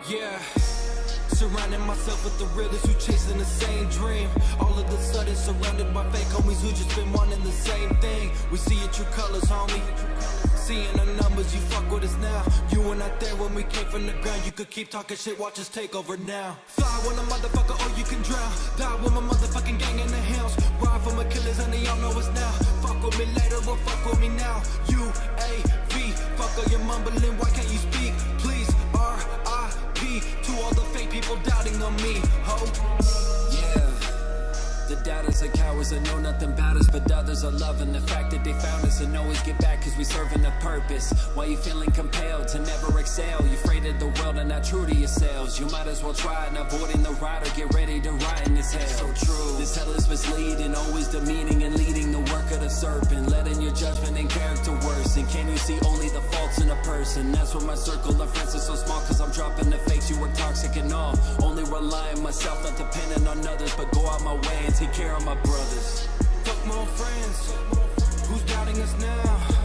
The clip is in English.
Yeah, surrounding myself with the realest who chasing the same dream. All of the sudden surrounded by fake homies who just been wanting the same thing. We see your true colors, homie. Seeing the numbers, you fuck with us now. You were not there when we came from the ground. You could keep talking shit, watch us take over now. Fly with a motherfucker or you can drown. Die with my motherfucking gang in the hills. Ride from a killers and they all know us now. Fuck with me later or fuck with me now. U-A-V, fuck all your mumbling, why can't you speak? Please, R-I-P, to all the fake people doubting on me, ho. Yeah. The doubters are cowards that know nothing about us, but others are loving the fact that they found us and always get back cause we serving a purpose. Why you feeling compelled to never excel? You afraid of the world and not true to yourselves. You might as well try and avoiding the ride or get ready to ride in this hell. So true. This hell is misleading, always demeaning and leading the work of the serpent, letting your judgment and character worsen. Can you see only the faults in a person? That's why my circle of friends is so small, cause I'm dropping the fakes. You were toxic and all, only relying myself, not depending on others, but go out my way and take care of my brothers. Fuck more friends, who's doubting us now?